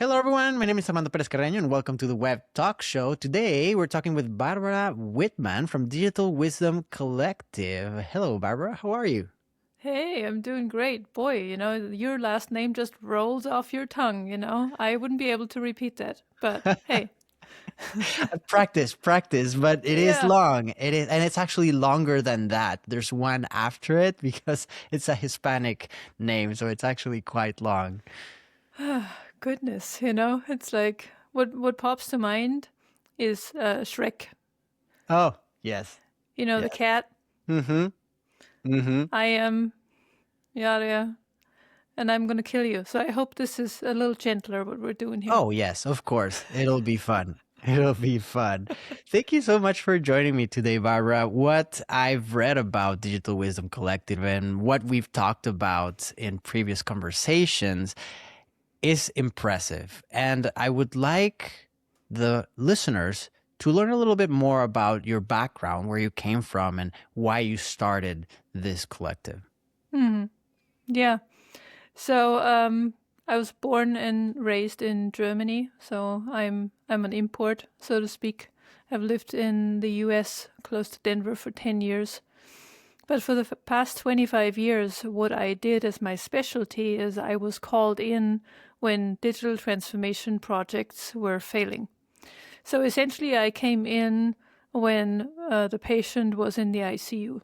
Hello, everyone. My name is Perez-Carreno, and welcome to the Web Talk Show. Today, we're talking with Barbara Wittmann from Digital Wisdom Collective. Hello, Barbara. How are you? Hey, I'm doing great. Boy, your last name just rolls off your tongue. I wouldn't be able to repeat that. But hey, Practice, but it is yeah, long. It is, and it's actually longer than that. There's one after it because it's a Hispanic name, so it's actually quite long. goodness, it's like what pops to mind is Shrek. Oh, yes. The Yes. cat. Mm-hmm. Mm-hmm. I am, yeah, and I'm gonna kill you. So I hope this is a little gentler what we're doing here. Oh, yes, of course. It'll be fun. It'll be fun. Thank you so much for joining me today, Barbara. What I've read about Digital Wisdom Collective and what we've talked about in previous conversations is impressive. And I would like the listeners to learn a little bit more about your background, where you came from, and why you started this collective. Yeah. So I was born and raised in Germany, so I'm an import, so to speak. I've lived in the U.S. close to Denver for 10 years. But for the past 25 years, what I did as my specialty is I was called in when digital transformation projects were failing. So essentially, I came in when the patient was in the ICU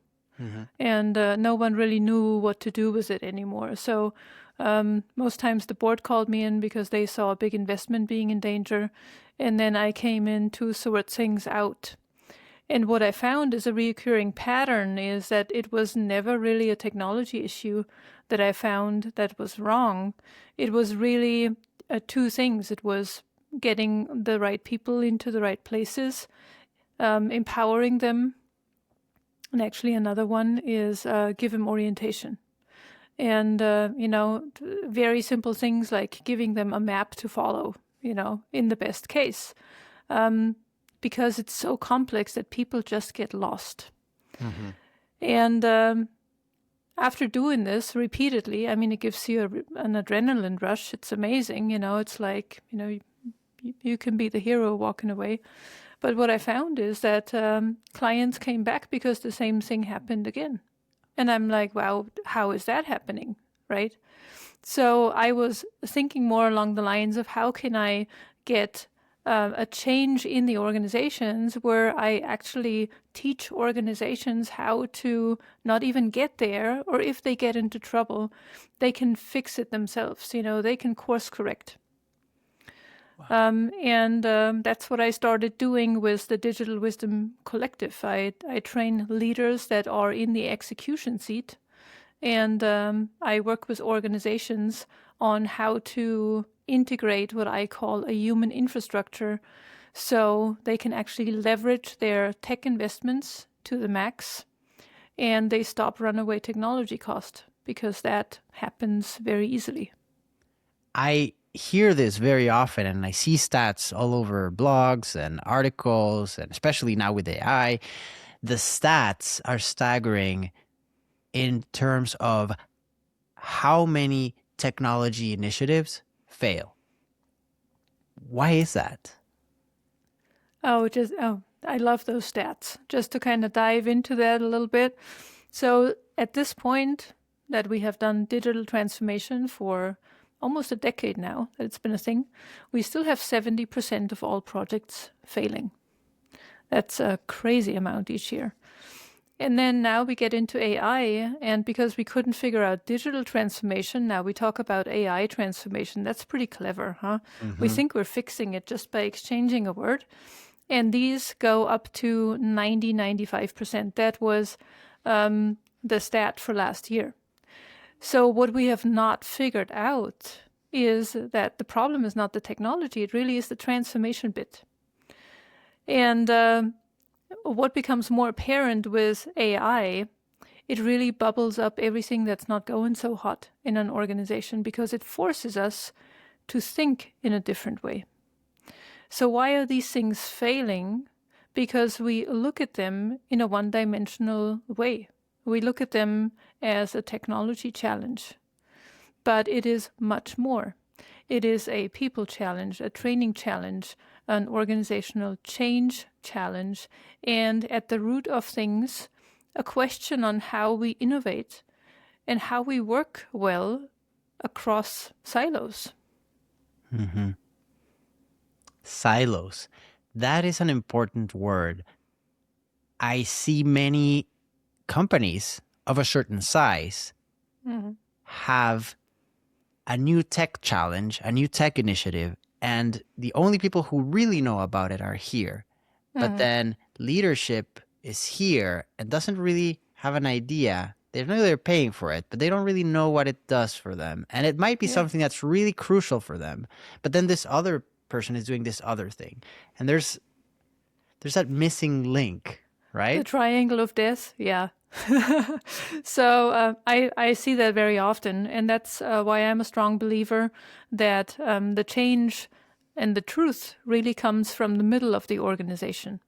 and no one really knew what to do with it anymore. So most times the board called me in because they saw a big investment being in danger, and then I came in to sort things out. And what I found is a recurring pattern is that it was never really a technology issue that I found that was wrong. It was really two things. It was getting the right people into the right places, empowering them. And actually another one is give them orientation. And, very simple things like giving them a map to follow, in the best case. Because it's so complex that people just get lost. Mm-hmm. And after doing this repeatedly, I mean, it gives you an adrenaline rush. It's amazing. It's like, you can be the hero walking away. But what I found is that clients came back because the same thing happened again. And I'm like, wow, how is that happening? Right? So I was thinking more along the lines of how can I get a change in the organizations where I actually teach organizations how to not even get there, or if they get into trouble, they can fix it themselves. They can course correct. And that's what I started doing with the Digital Wisdom Collective. I train leaders that are in the execution seat, and I work with organizations on how to integrate what I call a human infrastructure so they can actually leverage their tech investments to the max, and they stop runaway technology cost, because that happens very easily. I hear this very often, and I see stats all over blogs and articles, and especially now with AI. The stats are staggering in terms of how many technology initiatives fail. Why is that? I love those stats. Just to kind of dive into that a little bit. So at this point that we have done digital transformation for almost a decade now, that it's been a thing, we still have 70% of all projects failing. That's a crazy amount each year. And then now we get into AI, and because we couldn't figure out digital transformation, now we talk about AI transformation. That's pretty clever, huh? We think we're fixing it just by exchanging a word. And these go up to 95%. That was the stat for last year. So what we have not figured out is that the problem is not the technology. It really is the transformation bit. And what becomes more apparent with AI, it really bubbles up everything that's not going so hot in an organization, because it forces us to think in a different way. So why are these things failing? Because we look at them in a one-dimensional way. We look at them as a technology challenge. But it is much more. It is a people challenge, a training challenge, an organizational change challenge, and at the root of things, a question on how we innovate and how we work well across silos. Mm-hmm. Silos. That is an important word. I see many companies of a certain size have a new tech challenge, a new tech initiative, and the only people who really know about it are here. But then leadership is here and doesn't really have an idea. They know they're paying for it, but they don't really know what it does for them. And it might be something that's really crucial for them. But then this other person is doing this other thing. And there's that missing link, right? The triangle of death, yeah. So I see that very often, and that's why I'm a strong believer that the change and the truth really comes from the middle of the organization.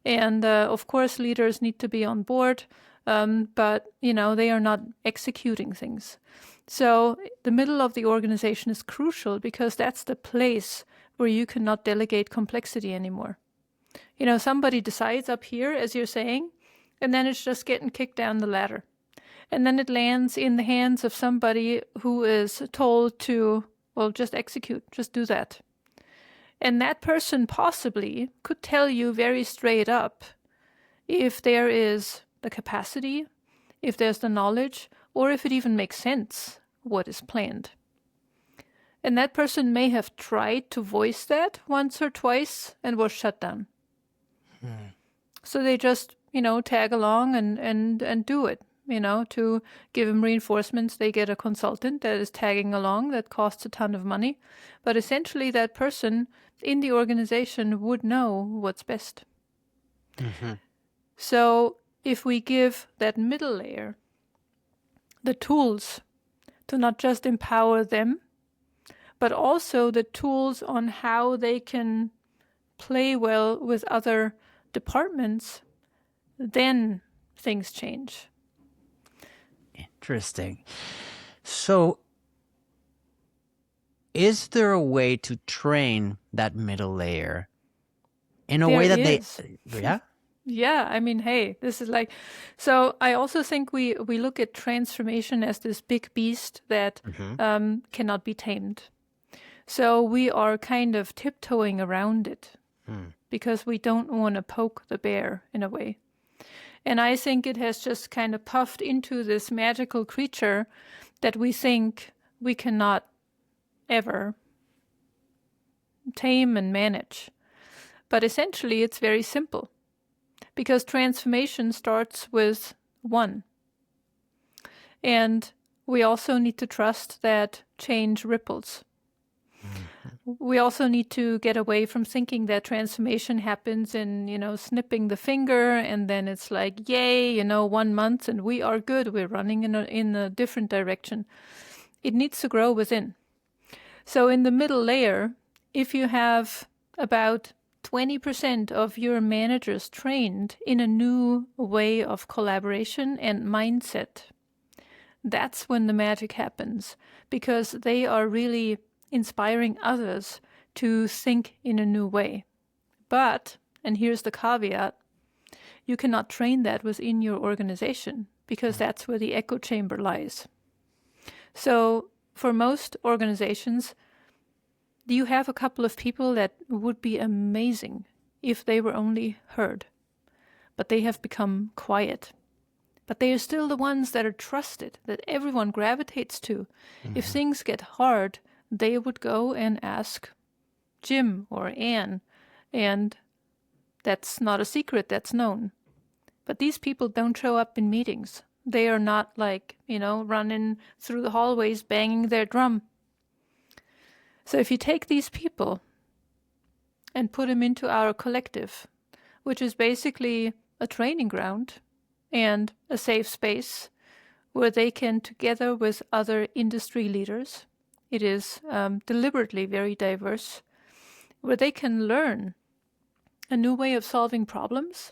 And of course, leaders need to be on board, but they are not executing things. So the middle of the organization is crucial because that's the place where you cannot delegate complexity anymore. Somebody decides up here, as you're saying, and then it's just getting kicked down the ladder. And then it lands in the hands of somebody who is told to, well, just execute, just do that. And that person possibly could tell you very straight up if there is the capacity, if there's the knowledge, or if it even makes sense what is planned. And that person may have tried to voice that once or twice and was shut down. So they just, tag along and do it, to give them reinforcements. They get a consultant that is tagging along that costs a ton of money. But essentially that person in the organization would know what's best. So if we give that middle layer the tools to not just empower them, but also the tools on how they can play well with other departments, then things change. Interesting. So, is there a way to train that middle layer in a way that they... Yeah? Yeah, I mean, hey, this is like... So I also think we look at transformation as this big beast that cannot be tamed. So we are kind of tiptoeing around it because we don't want to poke the bear in a way. And I think it has just kind of puffed into this magical creature that we think we cannot ever tame and manage. But essentially, it's very simple because transformation starts with one. And we also need to trust that change ripples. We also need to get away from thinking that transformation happens in, snipping the finger and then it's like, yay, 1 month and we are good. We're running in a different direction. It needs to grow within. So in the middle layer, if you have about 20% of your managers trained in a new way of collaboration and mindset, that's when the magic happens because they are really inspiring others to think in a new way. But, and here's the caveat, you cannot train that within your organization because that's where the echo chamber lies. So for most organizations, you have a couple of people that would be amazing if they were only heard, but they have become quiet. But they are still the ones that are trusted, that everyone gravitates to. If things get hard, they would go and ask Jim or Anne, and that's not a secret, that's known. But these people don't show up in meetings. They are not like, running through the hallways banging their drum. So if you take these people and put them into our collective, which is basically a training ground and a safe space where they can, together with other industry leaders, it is deliberately very diverse, where they can learn a new way of solving problems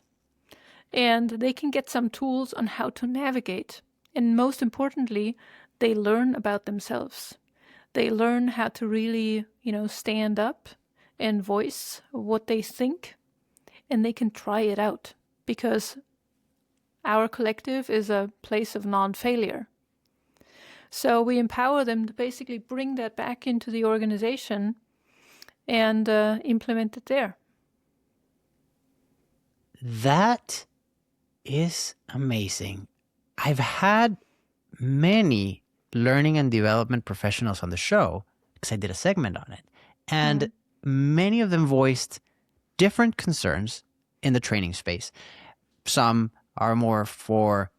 and they can get some tools on how to navigate. And most importantly, they learn about themselves. They learn how to really, stand up and voice what they think, and they can try it out, because our collective is a place of non-failure. So we empower them to basically bring that back into the organization and implement it there. That is amazing. I've had many learning and development professionals on the show because I did a segment on it. And many of them voiced different concerns in the training space. Some are more for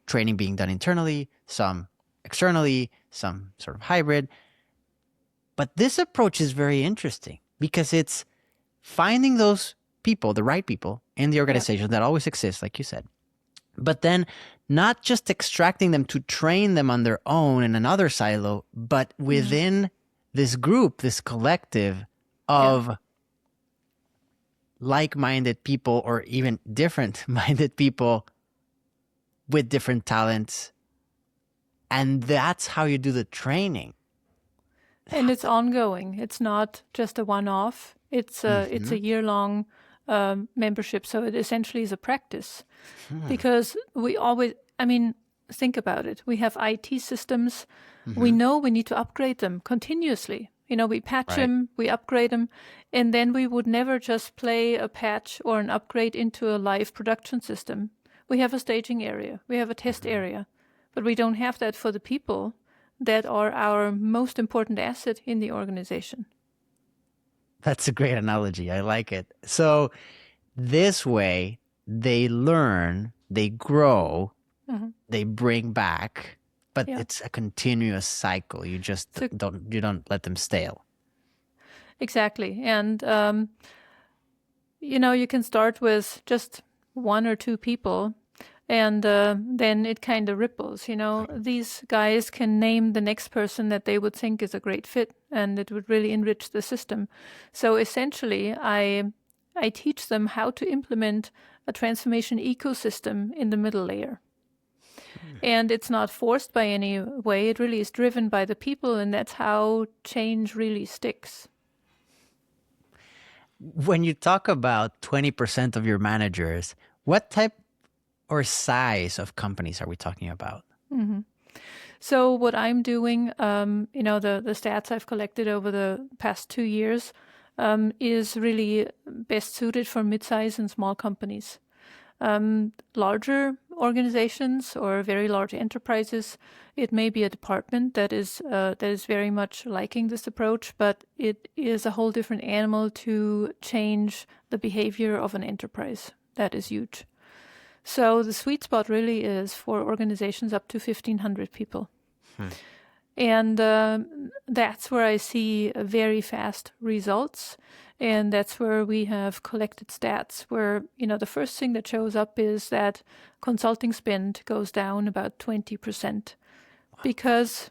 training being done internally, some externally, some sort of hybrid. But this approach is very interesting because it's finding those people, the right people in the organization that always exist, like you said, but then not just extracting them to train them on their own in another silo, but within this group, this collective of like-minded people, or even different-minded people with different talents. And that's how you do the training. And it's ongoing. It's not just a one-off. It's a year-long membership. So it essentially is a practice. Because we always, think about it. We have IT systems. We know we need to upgrade them continuously. We patch them, we upgrade them, and then we would never just play a patch or an upgrade into a live production system. We have a staging area. We have a test area. But we don't have that for the people that are our most important asset in the organization. That's a great analogy. I like it. So this way, they learn, they grow, they bring back, but it's a continuous cycle. You just don't let them stale. Exactly. And, you can start with just one or two people, and then it kind of ripples. These guys can name the next person that they would think is a great fit, and it would really enrich the system. So essentially, I teach them how to implement a transformation ecosystem in the middle layer. And it's not forced by any way. It really is driven by the people, and that's how change really sticks. When you talk about 20% of your managers, what type or size of companies are we talking about? So what I'm doing, the stats I've collected over the past 2 years is really best suited for midsize and small companies. Larger organizations or very large enterprises, it may be a department that is very much liking this approach, but it is a whole different animal to change the behavior of an enterprise. That is huge. So the sweet spot really is for organizations up to 1,500 people. And that's where I see very fast results. And that's where we have collected stats where, the first thing that shows up is that consulting spend goes down about 20%. Because,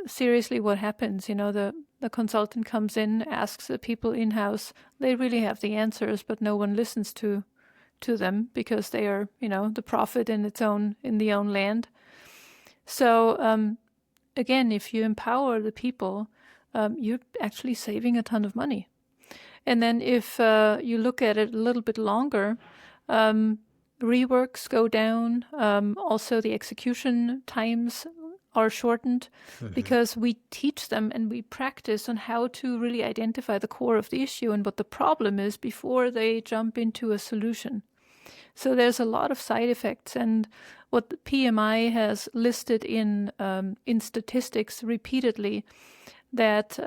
seriously, what happens? The consultant comes in, asks the people in-house. They really have the answers, but no one listens to them because they are, the prophet in the own land. So, again, if you empower the people, you're actually saving a ton of money. And then if you look at it a little bit longer, reworks go down. Also, the execution times are shortened because we teach them and we practice on how to really identify the core of the issue and what the problem is before they jump into a solution. So there's a lot of side effects, and what the PMI has listed in statistics repeatedly, that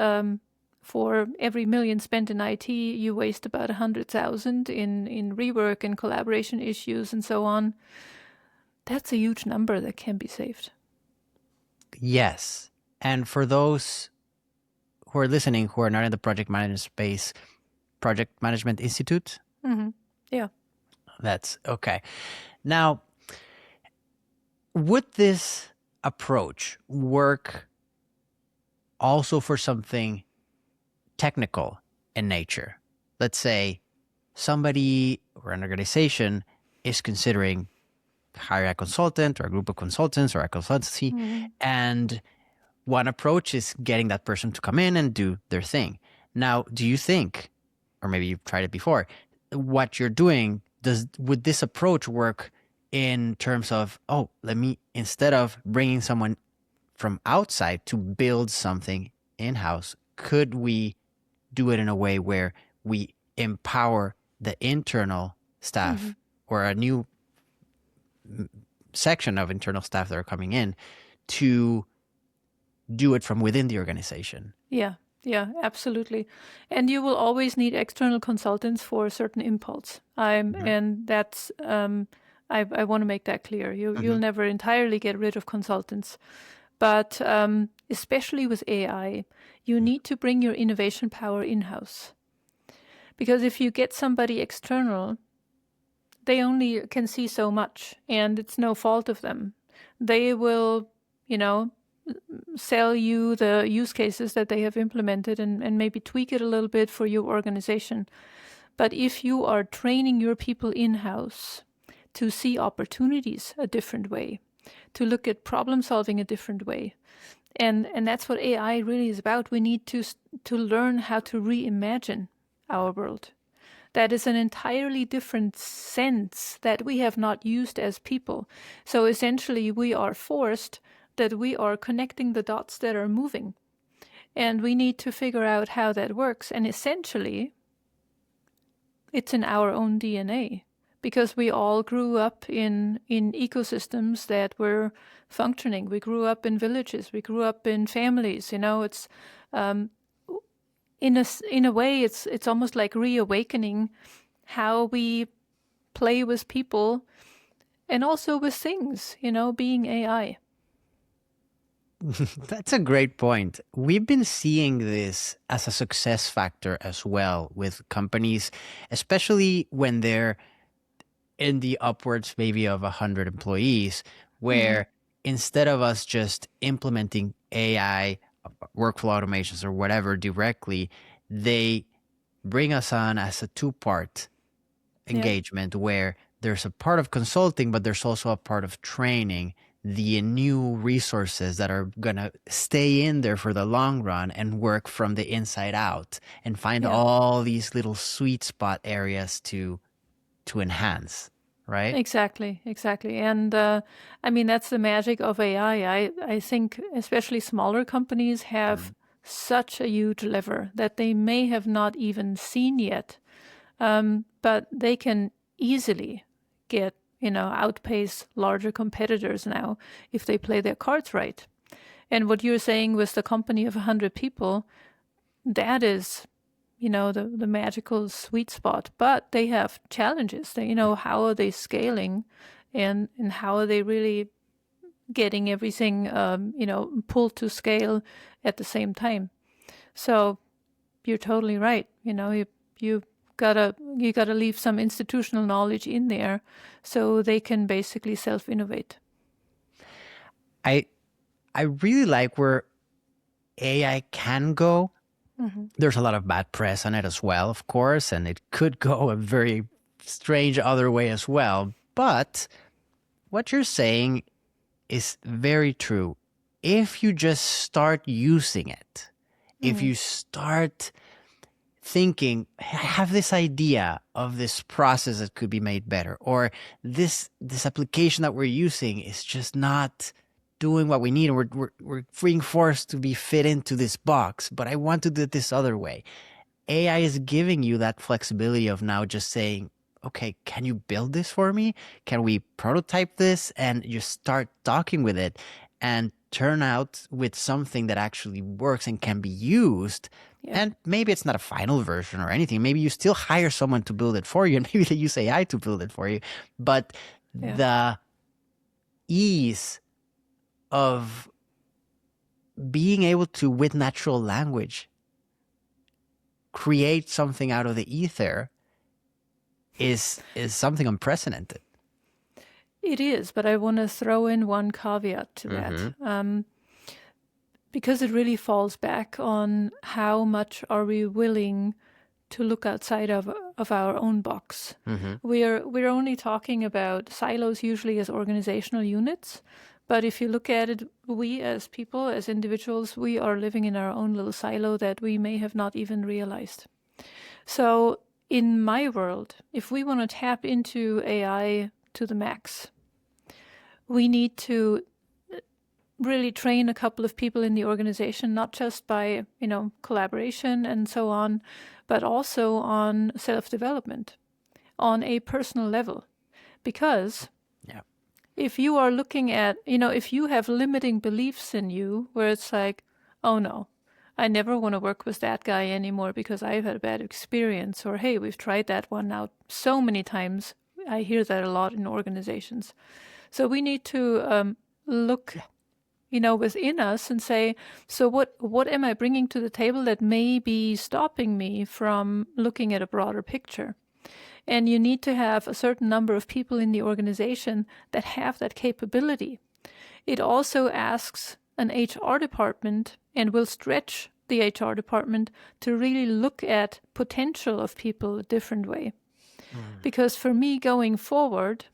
for every million spent in IT, you waste about 100,000 in rework and collaboration issues and so on. That's a huge number that can be saved. Yes. And for those who are listening who are not in the project management space, Project Management Institute? Yeah. That's okay. Now, would this approach work also for something technical in nature? Let's say somebody or an organization is considering hire a consultant or a group of consultants or a consultancy, and one approach is getting that person to come in and do their thing. Now, do you think, or maybe you've tried it before, what you're doing, would this approach work in terms of, oh, instead of bringing someone from outside to build something in-house, could we do it in a way where we empower the internal staff or a new section of internal staff that are coming in to do it from within the organization? Yeah, absolutely. And you will always need external consultants for a certain impulse. And that's I want to make that clear. You'll never entirely get rid of consultants, but especially with AI, you need to bring your innovation power in-house. Because if you get somebody external, they only can see so much, and it's no fault of them. They will, sell you the use cases that they have implemented and maybe tweak it a little bit for your organization. But if you are training your people in-house to see opportunities a different way, to look at problem solving a different way, and that's what AI really is about. We need to learn how to reimagine our world. That is an entirely different sense that we have not used as people. So essentially, we are forced that we are connecting the dots that are moving. And we need to figure out how that works. And essentially, it's in our own DNA, because we all grew up in ecosystems that were functioning. We grew up in villages. We grew up in families. It's in a way, it's almost like reawakening how we play with people and also with things, being AI. That's a great point. We've been seeing this as a success factor as well with companies, especially when they're in the upwards maybe of 100 employees, where instead of us just implementing AI workflow automations or whatever directly, they bring us on as a two-part engagement where there's a part of consulting, but there's also a part of training the new resources that are going to stay in there for the long run and work from the inside out and find all these little sweet spot areas to enhance, right? Exactly. And that's the magic of AI. I think especially smaller companies have such a huge lever that they may have not even seen yet, but they can easily get outpace larger competitors now if they play their cards right. And what you're saying with the company of 100 people, that is, the magical sweet spot. But they have challenges. They, how are they scaling, and how are they really getting everything, pulled to scale at the same time? So you're totally right. You gotta leave some institutional knowledge in there so they can basically self-innovate. I really like where AI can go. There's a lot of bad press on it as well, of course, and it could go a very strange other way as well. But what you're saying is very true. If you just start using it, if you start thinking, I have this idea of this process that could be made better, or this application that we're using is just not doing what we need, and we're being forced to be fit into this box, but I want to do it this other way. AI is giving you that flexibility of now just saying, okay, can you build this for me? Can we prototype this? And you start talking with it and turn out with something that actually works and can be used. And maybe it's not a final version or anything. Maybe you still hire someone to build it for you, and maybe they use AI to build it for you. But the ease of being able to, with natural language, create something out of the ether is something unprecedented. It is, but I want to throw in one caveat to that. Because it really falls back on how much are we willing to look outside of our own box. We're only talking about silos usually as organizational units, But if you look at it, we as people, as individuals, we are living in our own little silo that we may have not even realized. So in my world, if we want to tap into AI to the max, we need to really train a couple of people in the organization, not just by, collaboration and so on, but also on self-development on a personal level. Because if you are looking at, if you have limiting beliefs in you where it's like, oh no, I never want to work with that guy anymore because I've had a bad experience, or hey, we've tried that one out so many times. I hear that a lot in organizations. So we need to look, within us and say, so what am I bringing to the table that may be stopping me from looking at a broader picture? And you need to have a certain number of people in the organization that have that capability. It also asks an HR department and will stretch the HR department to really look at potential of people a different way. Because for me, going forward,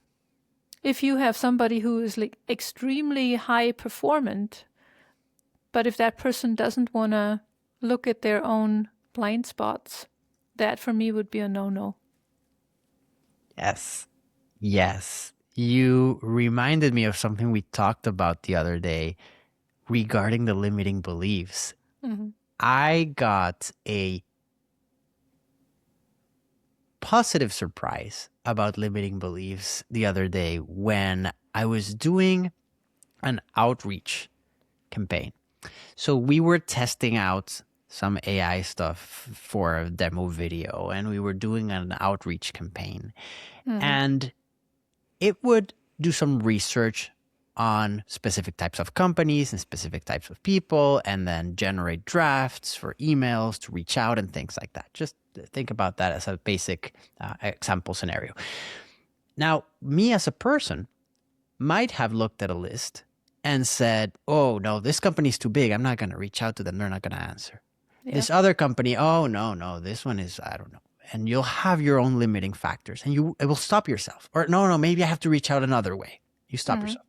if you have somebody who is like extremely high performant, but if that person doesn't want to look at their own blind spots, that for me would be a no-no. Yes. Yes. You reminded me of something we talked about the other day regarding the limiting beliefs. Mm-hmm. I got a positive surprise about limiting beliefs the other day when I was doing an outreach campaign. So we were testing out some AI stuff for a demo video, and we were doing an outreach campaign. And it would do some research on specific types of companies and specific types of people, and then generate drafts for emails to reach out and things like that. Just think about that as a basic example scenario. Now, me as a person might have looked at a list and said, oh, no, this company's too big. I'm not going to reach out to them. They're not going to answer. Yeah. This other company, oh, no, this one is, I don't know. And you'll have your own limiting factors, and it will stop yourself. Or no, maybe I have to reach out another way. You stop yourself.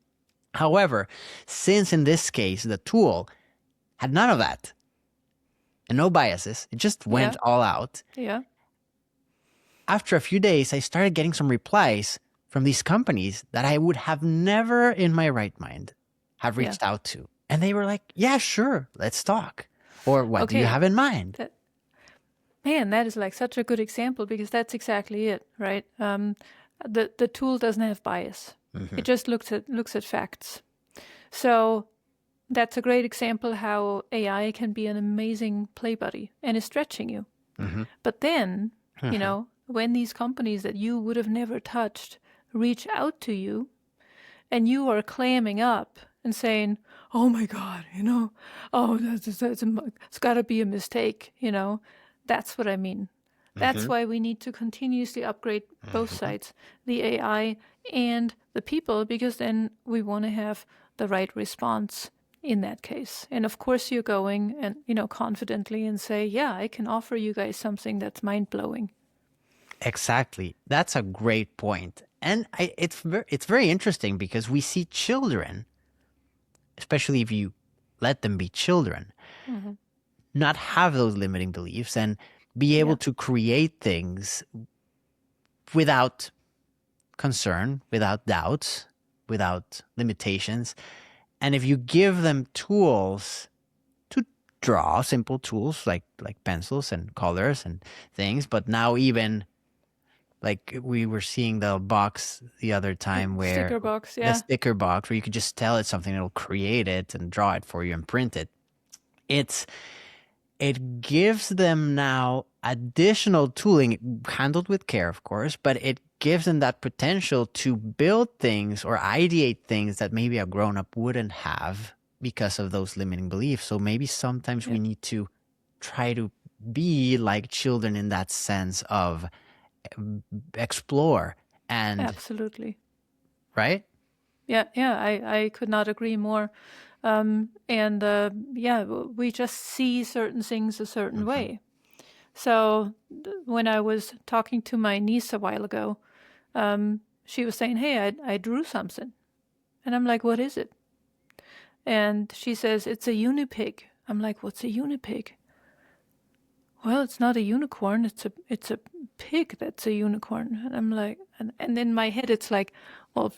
However, since in this case, the tool had none of that and no biases, it just went all out. Yeah. After a few days, I started getting some replies from these companies that I would have never in my right mind have reached out to. And they were like, yeah, sure, let's talk. Or what do you have in mind? Man, that is like such a good example, because that's exactly it, right? The tool doesn't have bias. It just looks at facts. So that's a great example how AI can be an amazing play buddy and is stretching you. But then, when these companies that you would have never touched reach out to you, and you are clamming up and saying, oh my God, it's got to be a mistake, That's what I mean. That's why we need to continuously upgrade both sides, the AI and the people, because then we want to have the right response in that case. And of course you're going and, confidently and say, yeah, I can offer you guys something that's mind-blowing. Exactly. That's a great point. And it's very interesting because we see children, especially if you let them be children, not have those limiting beliefs and be able to create things without concern, without doubts, without limitations. And if you give them tools to draw, simple tools like pencils and colors and things, but now even like we were seeing the box the other time where sticker box, the sticker box where you could just tell it something, it'll create it and draw it for you and print it. It gives them now additional tooling, handled with care, of course, but it gives them that potential to build things or ideate things that maybe a grown-up wouldn't have because of those limiting beliefs. So maybe sometimes we need to try to be like children in that sense of explore and... Absolutely. Right? Yeah, I could not agree more. We just see certain things a certain way. So when I was talking to my niece a while ago, she was saying, hey, I drew something. And I'm like, what is it? And she says, it's a unipig. I'm like, what's a unipig? Well, it's not a unicorn. It's a pig that's a unicorn. And I'm like, and in my head, it's like, well,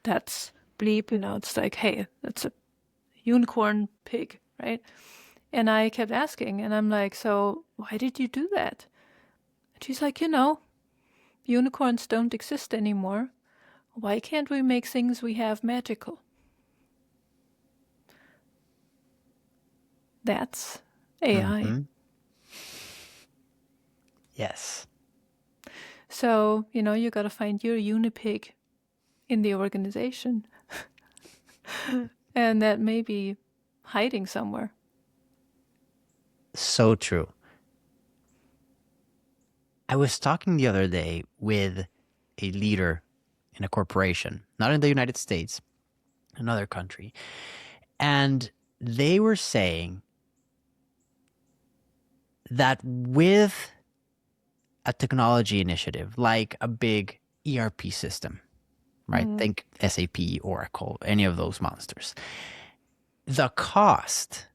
that's bleep, it's like, hey, that's a unicorn pig, right? And I kept asking, and I'm like, so why did you do that? And she's like, unicorns don't exist anymore. Why can't we make things we have magical? That's AI. Mm-hmm. Yes. So, you got to find your unipig in the organization. And that may be hiding somewhere. So true. I was talking the other day with a leader in a corporation, not in the United States, another country. And they were saying that with a technology initiative, like a big ERP system, right? Think SAP, Oracle, any of those monsters. The cost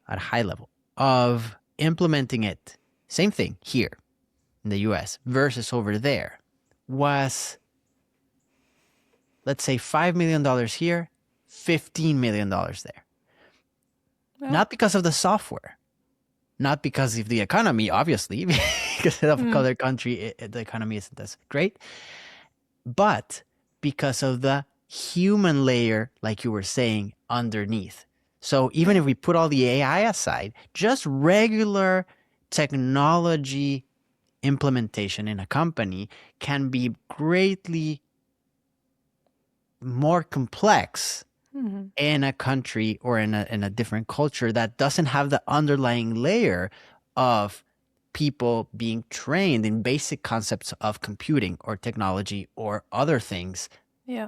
at a high level of implementing it, same thing here in the US versus over there, was, let's say, $5 million here, $15 million there. Well, Not because of the software, not because of the economy, obviously, because of other country, the economy isn't as great, but because of the human layer, like you were saying, underneath. So even if we put all the AI aside, just regular technology implementation in a company can be greatly more complex in a country or in a different culture that doesn't have the underlying layer of people being trained in basic concepts of computing or technology or other things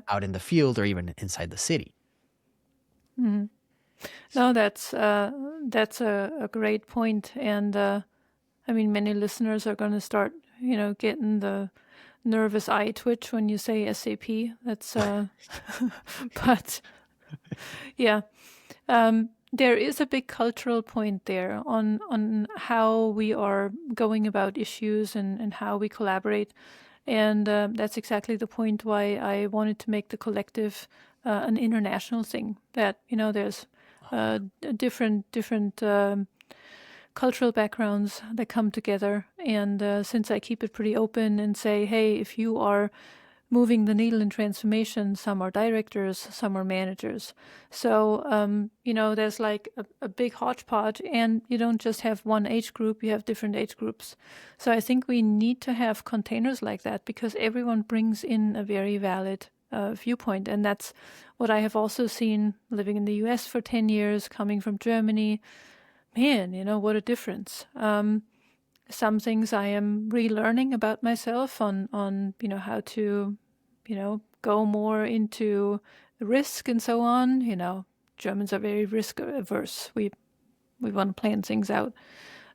out in the field or even inside the city. No, that's a great point. And many listeners are going to start, getting the nervous eye twitch when you say SAP. That's, but yeah, there is a big cultural point there on how we are going about issues and how we collaborate. And that's exactly the point why I wanted to make the collective an international thing. That there's different cultural backgrounds that come together. And since I keep it pretty open and say, hey, if you are moving the needle in transformation, some are directors, some are managers. So, there's like a big hodgepodge, and you don't just have one age group, you have different age groups. So I think we need to have containers like that because everyone brings in a very valid viewpoint. And that's what I have also seen living in the US for 10 years, coming from Germany. Man, what a difference. Some things I am relearning about myself on how to, go more into risk and so on. Germans are very risk averse. We want to plan things out.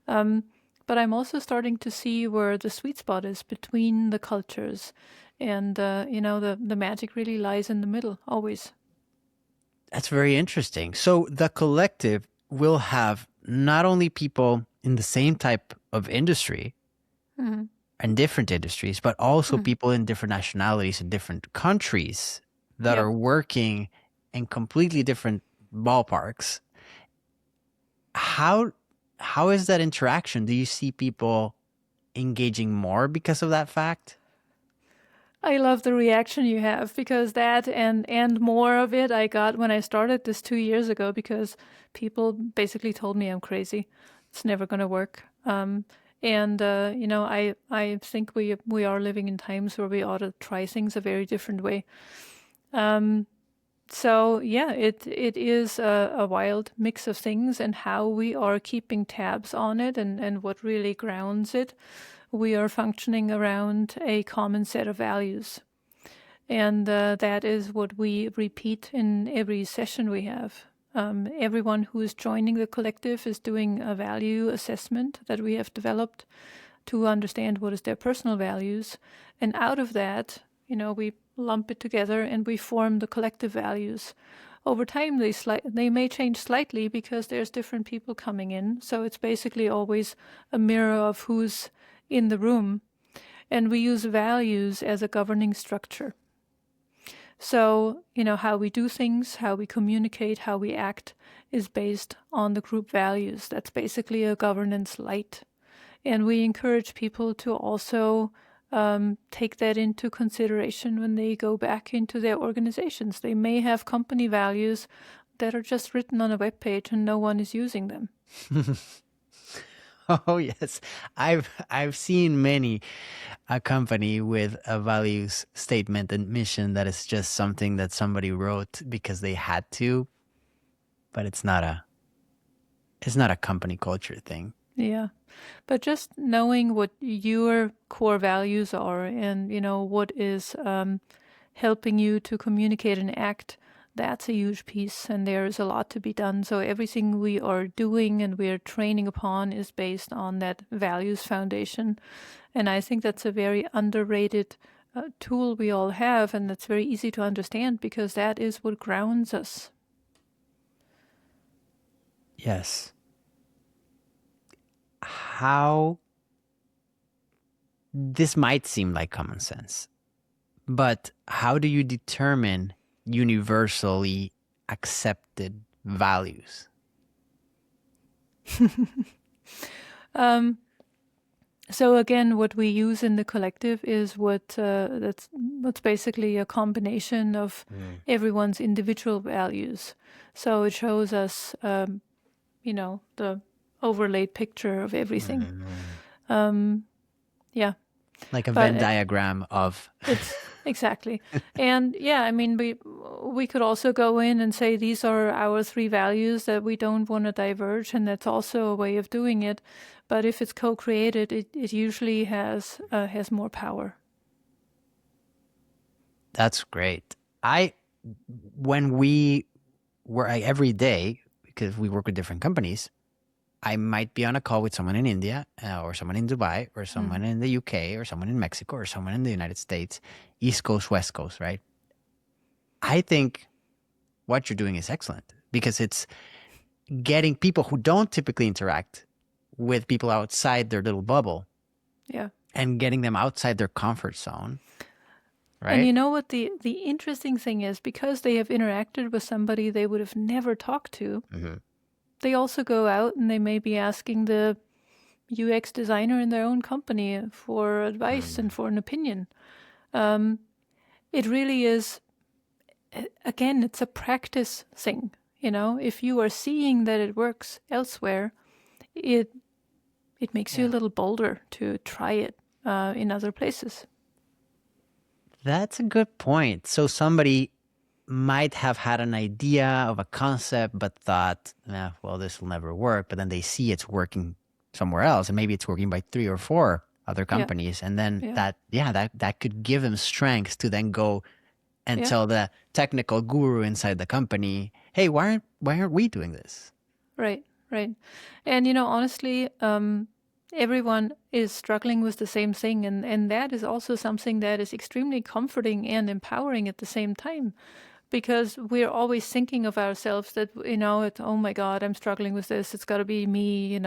But I'm also starting to see where the sweet spot is between the cultures. And, the magic really lies in the middle, always. That's very interesting. So the collective will have not only people in the same type of industry and different industries, but also people in different nationalities and different countries that are working in completely different ballparks. How is that interaction? Do you see people engaging more because of that fact? I love the reaction you have because that and more of it I got when I started this 2 years ago because people basically told me I'm crazy. It's never going to work. I think we are living in times where we ought to try things a very different way. So yeah, it is a wild mix of things, and how we are keeping tabs on it and what really grounds it. We are functioning around a common set of values. And that is what we repeat in every session we have. Everyone who is joining the collective is doing a value assessment that we have developed to understand what is their personal values. And out of that, we lump it together and we form the collective values, over time they may change slightly because there's different people coming in. So it's basically always a mirror of who's in the room. And we use values as a governing structure. So, how we do things, how we communicate, how we act is based on the group values. That's basically a governance light. And we encourage people to also take that into consideration when they go back into their organizations. They may have company values that are just written on a web page and no one is using them. Oh yes, I've seen many a company with a values statement and mission that is just something that somebody wrote because they had to, but it's not a company culture thing. Yeah. But just knowing what your core values are and, what is helping you to communicate and act, that's a huge piece. And there is a lot to be done. So everything we are doing and we are training upon is based on that values foundation. And I think that's a very underrated tool we all have. And that's very easy to understand because that is what grounds us. Yes. How this might seem like common sense, but how do you determine universally accepted values? So again, what we use in the collective is that's basically a combination of everyone's individual values. So it shows us, the overlaid picture of everything. Yeah. Like a Venn diagram of. It's exactly. And yeah, I mean, we could also go in and say these are our 3 values that we don't want to diverge, and that's also a way of doing it. But if it's co-created, it usually has more power. That's great. When we were every day, because we work with different companies, I might be on a call with someone in India or someone in Dubai or someone in the UK or someone in Mexico or someone in the United States, East Coast, West Coast, right? I think what you're doing is excellent because it's getting people who don't typically interact with people outside their little bubble. Yeah. And getting them outside their comfort zone. Right? And you know what the interesting thing is, because they have interacted with somebody they would have never talked to, they also go out and they may be asking the UX designer in their own company for advice and for an opinion. It really is, again, it's a practice thing. If you are seeing that it works elsewhere, it makes you a little bolder to try it in other places. That's a good point. So somebody might have had an idea of a concept, but thought, well, this will never work. But then they see it's working somewhere else, and maybe it's working by 3 or 4 other companies. And then that could give them strength to then go and tell the technical guru inside the company, hey, why aren't we doing this? Right. And, honestly, everyone is struggling with the same thing. And that is also something that is extremely comforting and empowering at the same time. Because we're always thinking of ourselves that, it's, oh my God, I'm struggling with this. It's got to be me,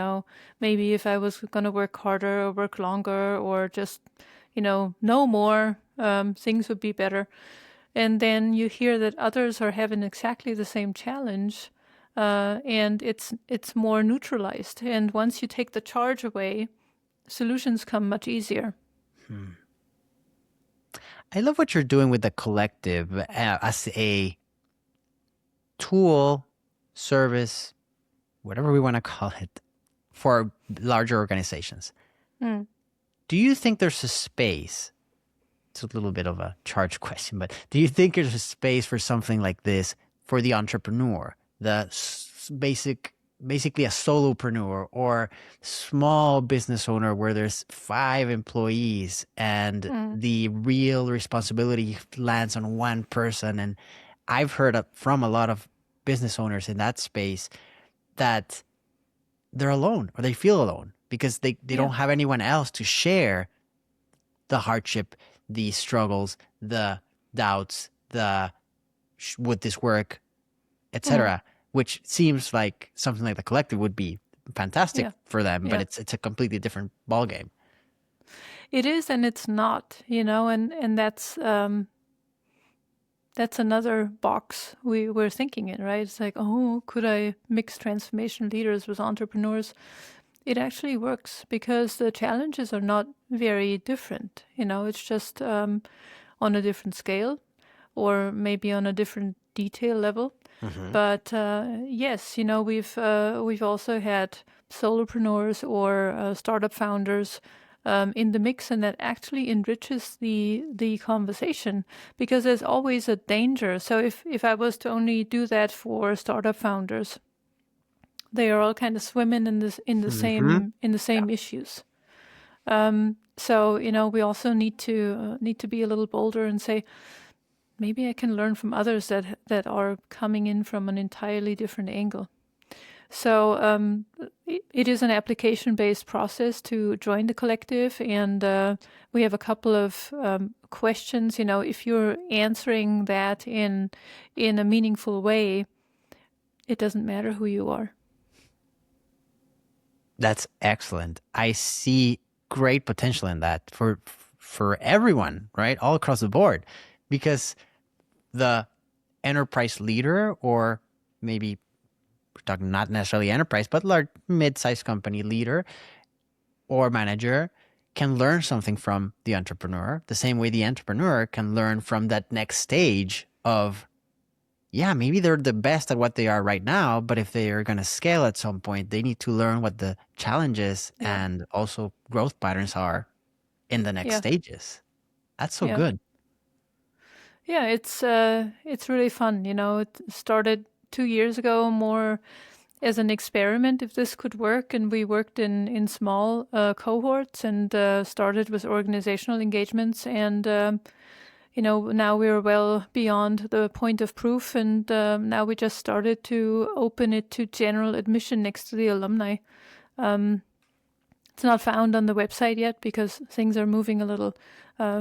maybe if I was going to work harder or work longer or just, know more, things would be better. And then you hear that others are having exactly the same challenge, and it's more neutralized. And once you take the charge away, solutions come much easier. I love what you're doing with the collective as a tool, service, whatever we want to call it, for larger organizations. Do you think there's a space? It's a little bit of a charged question, but do you think there's a space for something like this for the entrepreneur, the basically a solopreneur or small business owner where there's 5 employees and the real responsibility lands on one person? And I've heard from a lot of business owners in that space that they're alone or they feel alone because they don't have anyone else to share the hardship, the struggles, the doubts, would this work? Mm, etc., which seems like something like the collective would be fantastic yeah, for them, but yeah. it's a completely different ballgame. It is, and it's not, and that's another box we're thinking in, right? It's like, oh, could I mix transformation leaders with entrepreneurs? It actually works because the challenges are not very different. It's just on a different scale or maybe on a different detail level. Hmm. But yes, we've also had solopreneurs or startup founders in the mix, and that actually enriches the conversation because there's always a danger. So if I was to only do that for startup founders, they are all kind of swimming in this Hmm. in the same issues. So we also need to be a little bolder and say, maybe I can learn from others that are coming in from an entirely different angle. So it is an application-based process to join the collective, and we have a couple of questions. If you're answering that in a meaningful way, it doesn't matter who you are. That's excellent. I see great potential in that for everyone, right? All across the board. Because the enterprise leader, or maybe we're talking not necessarily enterprise, but large mid-sized company leader or manager, can learn something from the entrepreneur, the same way the entrepreneur can learn from that next stage of, yeah, maybe they're the best at what they are right now, but if they are going to scale at some point, they need to learn what the challenges Yeah, and also growth patterns are in the next yeah, stages. That's so yeah, good. yeah. It's really fun. It started 2 years ago, more as an experiment if this could work, and we worked in small cohorts and started with organizational engagements, and now we're well beyond the point of proof, and now we just started to open it to general admission next to the alumni. It's not found on the website yet because things are moving a little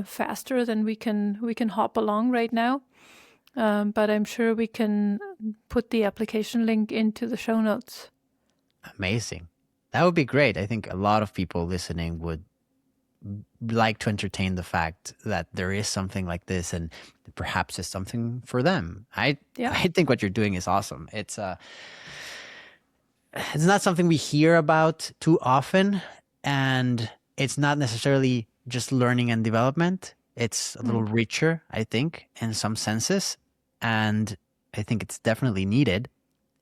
faster than we can hop along right now. But I'm sure we can put the application link into the show notes. Amazing. That would be great. I think a lot of people listening would like to entertain the fact that there is something like this, and perhaps it's something for them. I Yeah. I think what you're doing is awesome. It's not something we hear about too often, and it's not necessarily just learning and development. It's a little Mm. richer, I think, in some senses, and I think it's definitely needed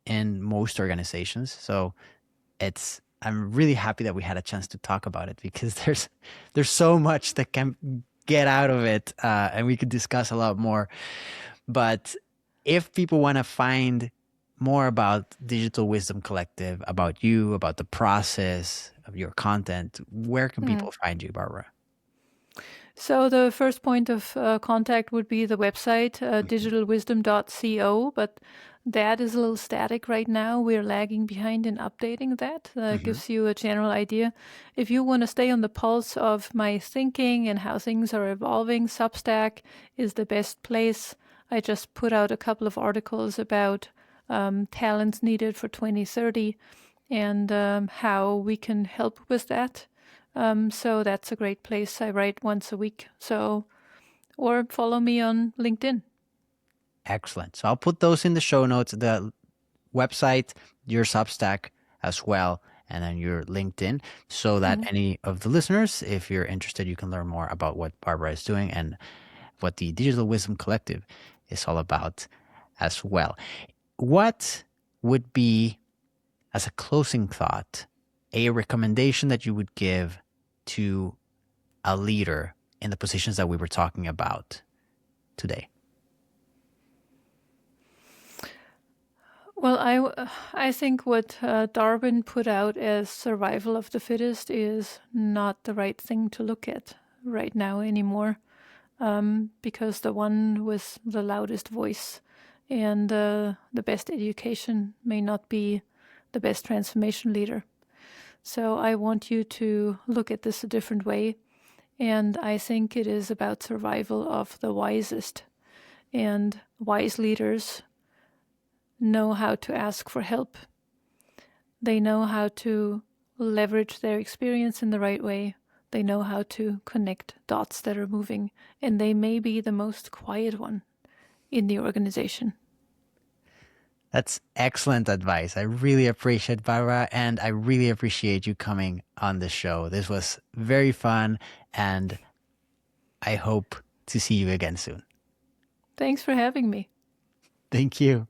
in most organizations. So I'm really happy that we had a chance to talk about it, because there's so much that can get out of it, and we could discuss a lot more. But if people want to find more about Digital Wisdom Collective, about you, about the process of your content, where can Mm. people find you, Barbara? So the first point of contact would be the website, Mhm. digitalwisdom.co, but that is a little static right now. We're lagging behind in updating that. Mhm. Gives you a general idea. If you want to stay on the pulse of my thinking and how things are evolving, Substack is the best place. I just put out a couple of articles about talents needed for 2030 and how we can help with that. So that's a great place. I write once a week. So, or follow me on LinkedIn. Excellent. So I'll put those in the show notes, the website, your Substack as well, and then your LinkedIn, so that Mm. any of the listeners, if you're interested, you can learn more about what Barbara is doing and what the Digital Wisdom Collective is all about as well. What would be, as a closing thought, a recommendation that you would give to a leader in the positions that we were talking about today? Well, I think what Darwin put out as survival of the fittest is not the right thing to look at right now anymore, because the one with the loudest voice and the best education may not be the best transformation leader. So I want you to look at this a different way. And I think it is about survival of the wisest. And wise leaders know how to ask for help. They know how to leverage their experience in the right way. They know how to connect dots that are moving, and they may be the most quiet one in the organization. That's excellent advice. I really appreciate Barbara, and I really appreciate you coming on the show. This was very fun, and I hope to see you again soon. Thanks for having me. Thank you.